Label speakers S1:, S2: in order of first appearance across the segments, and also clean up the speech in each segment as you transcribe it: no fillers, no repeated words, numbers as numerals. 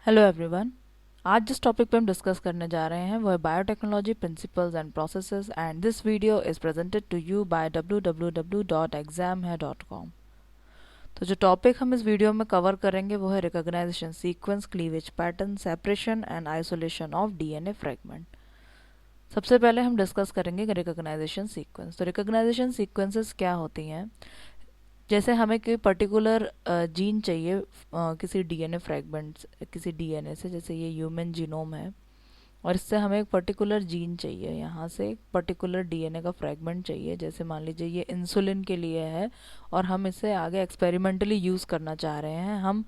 S1: Hello everyone. आज जिस topic पे हम डिस्कस करने जा रहे हैं वो है biotechnology principles and processes, and this video is presented to you by www.examhere.com। तो जो टॉपिक हम इस वीडियो में कवर करेंगे वो है recognisation sequence, cleavage pattern, separation and isolation of DNA fragment. सबसे पहले हम डिस्कस करेंगे रिकॉग्नाइजेशन सीक्वेंस। तो रिकॉग्नाइजेशन सीक्वेंसेस क्या होती हैं? जैसे हमें कोई पर्टिकुलर जीन चाहिए किसी डीएनए फ्रेगमेंट्स, किसी डीएनए से, जैसे ये ह्यूमन जीनोम है और इससे हमें एक पर्टिकुलर जीन चाहिए, यहाँ से एक पर्टिकुलर डीएनए का फ्रेगमेंट चाहिए। जैसे मान लीजिए ये इंसुलिन के लिए है और हम इसे आगे एक्सपेरिमेंटली यूज़ करना चाह रहे हैं। हम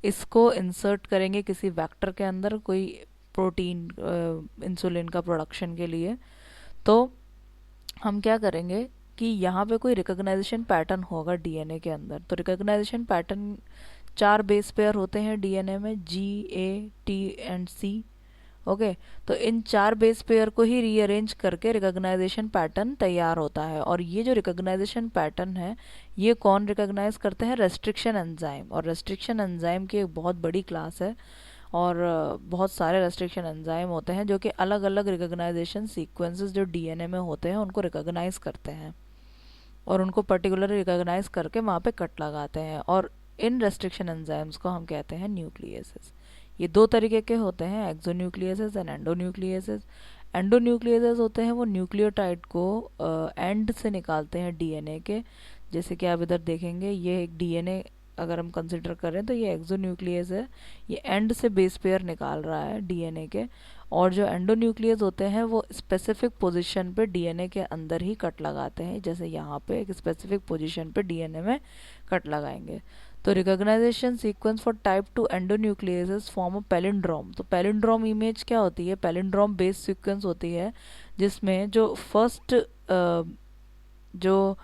S1: इसको इंसर्ट करेंगे किसी वेक्टर के अंदर, कोई प्रोटीन इंसुलिन का प्रोडक्शन के लिए। तो हम क्या करेंगे कि यहाँ पे कोई रिकॉग्नाइजेशन पैटर्न होगा डीएनए के अंदर। तो रिकॉग्नाइजेशन पैटर्न 4 बेस पेयर होते हैं डीएनए में, G, A, T and C। Okay, तो इन 4 बेस पेयर को ही रीअरेंज करके रिकॉग्नाइजेशन पैटर्न तैयार होता है। और ये जो रिकॉग्नाइजेशन पैटर्न है ये कौन रिकॉग्नाइज करते हैं? Restriction enzyme. और रेस्ट्रिक्शन एंजाइम की एक बहुत बड़ी क्लास है और बहुत सारे रेस्ट्रिक्शन एंजाइम होते हैं जो कि अलग अलग रिकॉग्नाइजेशन सीक्वेंसेस जो डीएनए में होते हैं उनको रिकॉग्नाइज करते हैं और उनको पर्टिकुलर रिकॉग्नाइज करके वहाँ पे कट लगाते हैं। और इन रेस्ट्रिक्शन एंजाइम्स को हम कहते हैं न्यूक्लियसेस। ये दो तरीके के होते हैं, एक्सोन्यूक्लियसेस एंड एंडोन्यूक्लियसेस। एंडोन्यूक्लियसेस होते हैं वो न्यूक्लियोटाइड को एंड से निकालते हैं डीएनए के। जैसे कि आप इधर देखेंगे ये एक डीएनए अगर हम कंसिडर करें तो ये एक्सोन्यूक्लियस है, ये एंड से बेस पेयर निकाल रहा है डीएनए के। और जो एंडोन्यूक्लियस होते हैं वो स्पेसिफिक पोजीशन पे डीएनए के अंदर ही कट लगाते हैं। जैसे यहाँ पे एक स्पेसिफिक पोजीशन पे डीएनए में कट लगाएंगे। तो recognisation sequence for type 2 endonucleases form a palindrome. तो पैलिंड्रोम इमेज क्या होती है? पैलिंड्रोम बेस सीक्वेंस होती है जिसमें जो जो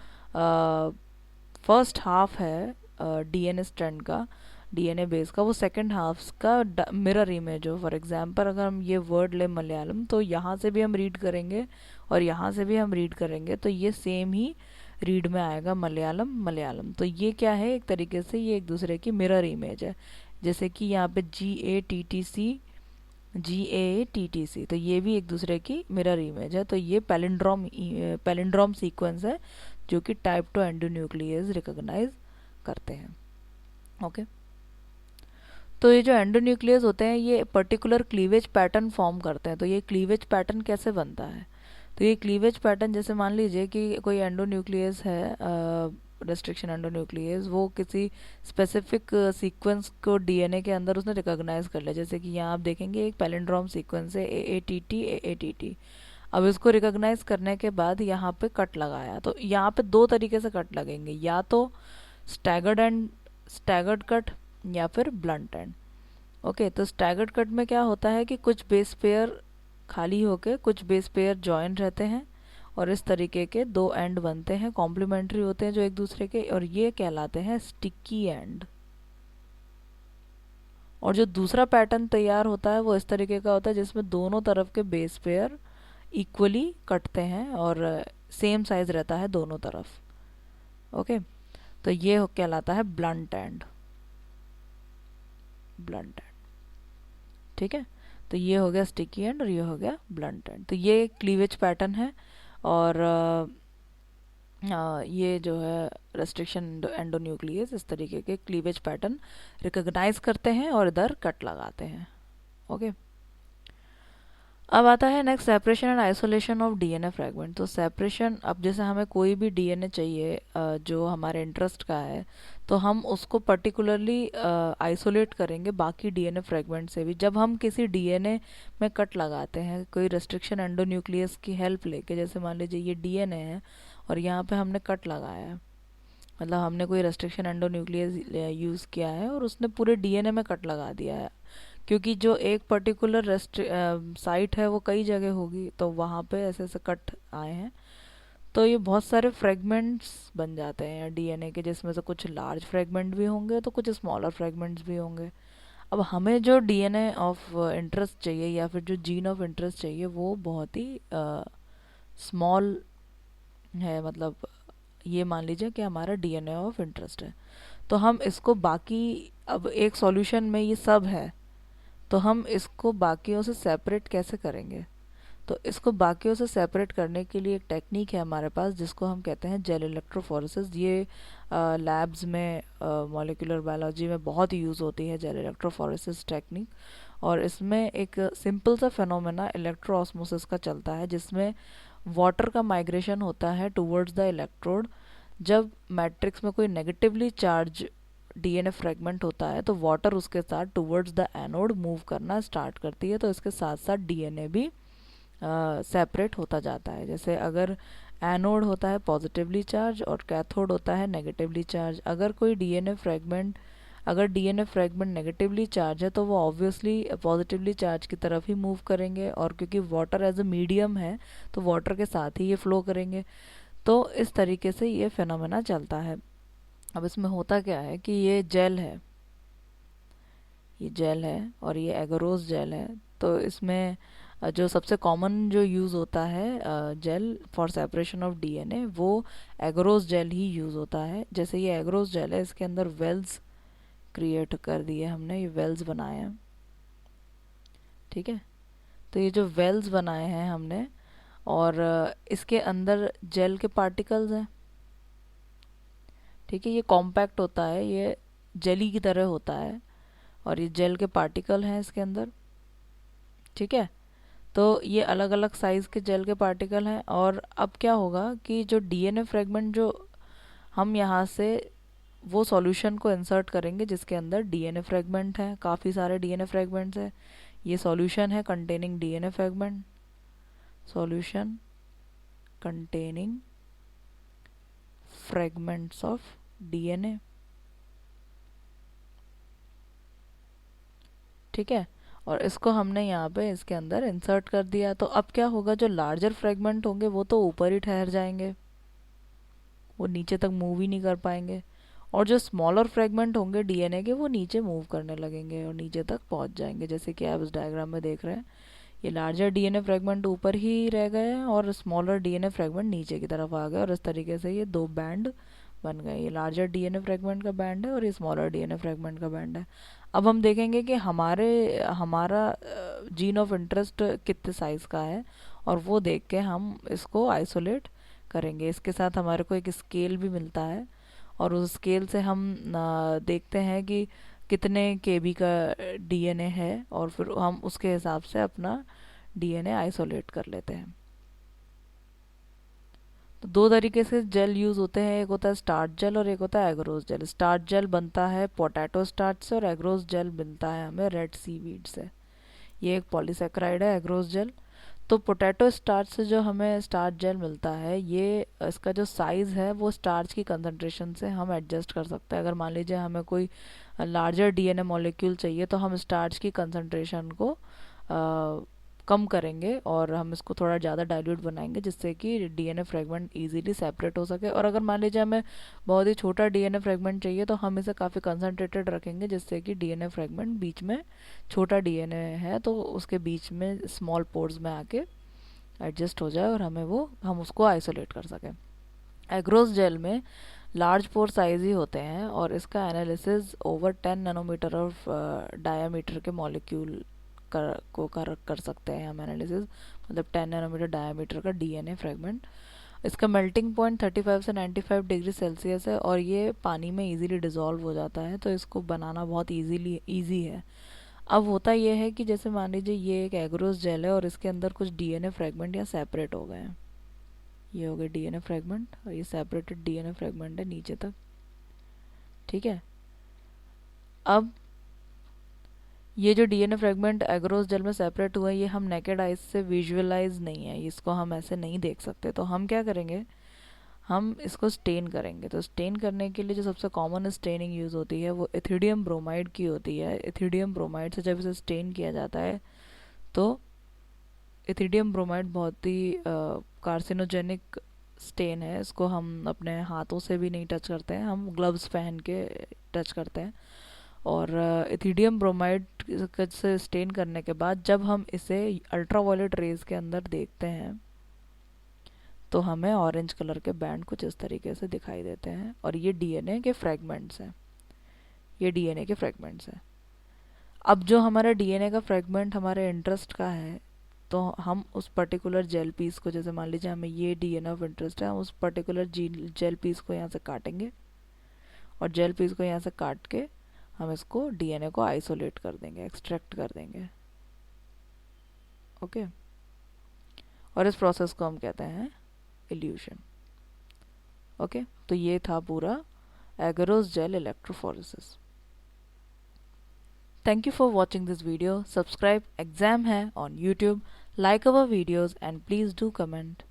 S1: फर्स्ट हाफ है डीएनए स्ट्रैंड का, डीएनए बेस का, वो सेकंड हाफ का मिरर इमेज हो। फॉर एग्जांपल अगर हम ये वर्ड ले मलयालम, तो यहाँ से भी हम रीड करेंगे और यहाँ से भी हम रीड करेंगे तो ये सेम ही रीड में आएगा, मलयालम मलयालम। तो ये क्या है? एक तरीके से ये एक दूसरे की मिरर इमेज है। जैसे कि यहाँ पे GATTC, तो ये भी एक दूसरे की मिरर इमेज है। तो ये पैलिंड्रोम सीक्वेंस है जो कि टाइप 2 एंडोन्यूक्लियस रिकॉग्नाइज करते हैं। ओके, तो ये जो एंडोन्यूक्लियस होते हैं ये पर्टिकुलर क्लीवेज पैटर्न फॉर्म करते हैं। तो ये क्लीवेज पैटर्न कैसे बनता है? तो ये क्लीवेज पैटर्न, जैसे मान लीजिए कि कोई एंडोन्यूक्लियस है, रेस्ट्रिक्शन एंडोन्यूक्लियस, वो किसी स्पेसिफिक सीक्वेंस को डीएनए के अंदर उसने रिकॉग्नाइज कर लिया। जैसे कि यहाँ आप देखेंगे एक पैलिंड्रोम सीक्वेंस है AATT। अब इसको रिकॉग्नाइज करने के बाद यहाँ पे कट लगाया, तो यहाँ पे दो तरीके से कट लगेंगे, या तो स्टैगर्ड कट या फिर ब्लंट एंड। ओके, तो स्टैगर्ड कट में क्या होता है कि कुछ बेस पेयर खाली होके कुछ बेस पेयर जॉइन रहते हैं और इस तरीके के दो एंड बनते हैं, कॉम्प्लीमेंट्री होते हैं जो एक दूसरे के, और ये कहलाते हैं स्टिकी एंड। और जो दूसरा पैटर्न तैयार होता है वो इस तरीके का होता है जिसमें दोनों तरफ के बेस पेयर इक्वली कटते हैं और सेम साइज रहता है दोनों तरफ। ओके, तो ये कहलाता है ब्लंट एंड। ब्लंट एंड, ठीक है। तो ये हो गया स्टिकी एंड और ये हो गया ब्लंट एंड। तो ये क्लीवेज पैटर्न है और ये जो है रेस्ट्रिक्शन एंडोन्यूक्लियस इस तरीके के क्लीवेज पैटर्न रिकॉग्नाइज करते हैं और इधर कट लगाते हैं। ओके, अब आता है next, separation and isolation of DNA fragment. तो सेपरेशन, अब जैसे हमें कोई भी डीएनए चाहिए जो हमारे इंटरेस्ट का है, तो हम उसको पर्टिकुलरली आइसोलेट करेंगे बाकी डीएनए फ्रेगमेंट से भी। जब हम किसी डीएनए में कट लगाते हैं कोई रेस्ट्रिक्शन एंडोन्यूक्लियस की हेल्प लेके, जैसे मान लीजिए ये डीएनए है और यहाँ पे हमने कट लगाया है, मतलब हमने कोई रेस्ट्रिक्शन एंडोन्यूक्लियस यूज़ किया है और उसने पूरे डीएनए में कट लगा दिया है, क्योंकि जो एक पर्टिकुलर साइट है वो कई जगह होगी, तो वहाँ पे ऐसे ऐसे कट आए हैं। तो ये बहुत सारे फ्रेगमेंट्स बन जाते हैं डीएनए के, जिसमें से कुछ लार्ज फ्रेगमेंट भी होंगे तो कुछ स्मॉलर फ्रेगमेंट्स भी होंगे। अब हमें जो डीएनए ऑफ इंटरेस्ट चाहिए या फिर जो जीन ऑफ इंटरेस्ट चाहिए वो बहुत ही स्मॉल है, मतलब ये मान लीजिए कि हमारा डीएनए ऑफ इंटरेस्ट है। तो हम इसको बाकी, अब एक सॉल्यूशन में ये सब है तो हम इसको बाकियों से सेपरेट कैसे करेंगे? तो इसको बाकियों से सेपरेट करने के लिए एक टेक्निक है हमारे पास जिसको हम कहते हैं जेल इलेक्ट्रोफोरेसिस। ये लैब्स में मॉलिक्यूलर बायोलॉजी में बहुत यूज़ होती है जेल इलेक्ट्रोफोरेसिस टेक्निक। और इसमें एक सिंपल सा फिनोमेना इलेक्ट्रो ऑस्मोसिस का चलता है जिसमें वाटर का माइग्रेशन होता है टूवर्ड्स द इलेक्ट्रोड। जब मैट्रिक्स में कोई नेगेटिवली चार्ज डीएनए फ्रेगमेंट होता है तो वाटर उसके साथ टूवर्ड्स द एनोड मूव करना स्टार्ट करती है, तो इसके साथ साथ डीएनए भी सेपरेट होता जाता है। जैसे अगर एनोड होता है पॉजिटिवली चार्ज और कैथोड होता है नेगेटिवली चार्ज, अगर डीएनए फ्रेगमेंट नेगेटिवली चार्ज है तो वो ऑब्वियसली पॉजिटिवली चार्ज की तरफ ही मूव करेंगे, और क्योंकि वाटर एज अ मीडियम है तो वाटर के साथ ही ये फ्लो करेंगे। तो इस तरीके से ये फिनोमेना चलता है। अब इसमें होता क्या है कि ये जेल है और ये एगरोस जेल है। तो इसमें जो सबसे कॉमन जो यूज़ होता है gel for separation of DNA, वो एगरोस जेल ही यूज़ होता है। जैसे ये एगरोस जेल है, इसके अंदर वेल्स क्रिएट कर दिए हमने, ये वेल्स बनाए हैं, ठीक है। तो ये जो वेल्स बनाए हैं हमने, और इसके अंदर जेल के पार्टिकल्स हैं, ठीक है। ये कॉम्पैक्ट होता है, ये जेली की तरह होता है, और ये जेल के पार्टिकल हैं इसके अंदर, ठीक है। तो ये अलग अलग साइज के जेल के पार्टिकल हैं। और अब क्या होगा कि जो डीएनए फ्रेगमेंट जो हम यहाँ से वो सॉल्यूशन को इंसर्ट करेंगे जिसके अंदर डीएनए फ्रेगमेंट है, काफ़ी सारे डीएनए फ्रेगमेंट्स हैं। ये सॉल्यूशन है containing DNA fragment, solution containing fragments of DNA, ठीक है। और इसको हमने यहाँ पे इसके अंदर इंसर्ट कर दिया। तो अब क्या होगा, जो लार्जर फ्रेगमेंट होंगे वो तो ऊपर ही ठहर जाएंगे, वो नीचे तक मूव ही नहीं कर पाएंगे। और जो स्मॉलर फ्रेगमेंट होंगे डीएनए के वो नीचे मूव करने लगेंगे और नीचे तक पहुंच जाएंगे, जैसे कि आप इस डायग्राम में देख रहे हैं। ये लार्जर डीएनए फ्रेगमेंट ऊपर ही रह गए हैं और स्मॉलर डीएनए फ्रेगमेंट नीचे की तरफ आ गए, और इस तरीके से ये दो बैंड बन गए। ये लार्जर डीएनए फ्रेगमेंट का बैंड है और ये स्मॉलर डीएनए फ्रेगमेंट का बैंड है। अब हम देखेंगे कि हमारा जीन ऑफ इंटरेस्ट कितने साइज का है, और वो देख के हम इसको आइसोलेट करेंगे। इसके साथ हमारे को एक स्केल भी मिलता है, और उस स्केल से हम देखते हैं कि कितने केबी का डीएनए है, और फिर हम उसके हिसाब से अपना डीएनए आइसोलेट कर लेते हैं। तो दो तरीके से जेल यूज़ होते हैं, एक होता है स्टार्च जेल और एक होता है एग्रोस जेल। स्टार्च जेल बनता है पोटैटो स्टार्च से और एग्रोस जेल बनता है हमें रेड सीवीड से। ये एक पॉलीसेकेराइड है एग्रोस जेल। तो पोटैटो स्टार्च से जो हमें स्टार्च जेल मिलता है, ये इसका जो साइज़ है वो स्टार्च की कंसंट्रेशन से हम एडजस्ट कर सकते हैं। अगर मान लीजिए हमें कोई लार्जर डीएनए मॉलिक्यूल चाहिए तो हम स्टार्च की कंसंट्रेशन को कम करेंगे और हम इसको थोड़ा ज़्यादा डाइल्यूट बनाएंगे जिससे कि डीएनए फ्रेगमेंट इजीली सेपरेट हो सके। और अगर मान लीजिए हमें बहुत ही छोटा डीएनए फ्रेगमेंट चाहिए तो हम इसे काफ़ी कंसनट्रेटेड रखेंगे जिससे कि डीएनए फ्रेगमेंट बीच में, छोटा डीएनए है तो उसके बीच में स्मॉल पोर्स में आके एडजस्ट हो जाए और हम उसको आइसोलेट कर सकें। एग्रोस जेल में लार्ज पोर साइज ही होते हैं और इसका analysis over 10 nanometre of diameter के मॉलिक्यूल कर सकते हैं हम एनालिसिस, मतलब 10 नैनोमीटर डायामीटर का डीएनए फ्रेगमेंट। इसका मेल्टिंग पॉइंट 35 से 95 डिग्री सेल्सियस है और ये पानी में इजीली डिज़ोल्व हो जाता है, तो इसको बनाना बहुत ईजी है। अब होता ये है कि जैसे मान लीजिए ये एक एग्रोस जेल है और इसके अंदर कुछ डीएनए फ्रेगमेंट या सेपरेट हो गए हैं, ये हो गए डीएनए फ्रेगमेंट और ये सेपरेटेड डीएनए फ्रेगमेंट है नीचे तक, ठीक है। अब ये जो डीएनए फ्रेगमेंट एग्रोस जेल में सेपरेट हुआ है ये हम नेकेड आइज से विजुअलाइज नहीं है, इसको हम ऐसे नहीं देख सकते। तो हम क्या करेंगे, हम इसको स्टेन करेंगे। तो स्टेन करने के लिए जो सबसे कॉमन स्टेनिंग यूज़ होती है वो इथिडियम ब्रोमाइड की होती है। इथिडियम ब्रोमाइड से जब इसे स्टेन किया जाता है तो इथिडियम ब्रोमाइड बहुत ही कार्सिनोजेनिक स्टेन है, इसको हम अपने हाथों से भी नहीं टच करते हैं, हम ग्लव्स पहन के टच करते हैं। और इथिडियम ब्रोमाइड से स्टेन करने के बाद जब हम इसे अल्ट्रावायलेट रेज के अंदर देखते हैं तो हमें ऑरेंज कलर के बैंड कुछ इस तरीके से दिखाई देते हैं और ये डीएनए के फ्रेगमेंट्स हैं, ये डीएनए के फ्रेगमेंट्स हैं। अब जो हमारा डीएनए का फ्रेगमेंट हमारे इंटरेस्ट का है, तो हम उस पर्टिकुलर जेल पीस को, जैसे मान लीजिए हमें ये डीएनए ऑफ इंटरेस्ट है, हम उस पर्टिकुलर जेल पीस को यहाँ से काटेंगे और जेल पीस को यहाँ से काट के हम इसको डीएनए को आइसोलेट कर देंगे, एक्सट्रैक्ट कर देंगे। ओके, और इस प्रोसेस को हम कहते हैं इल्यूशन। ओके, तो ये था पूरा agarose gel electrophoresis. Thank you for watching this video. Subscribe, exam है on YouTube. Like our videos and please do comment.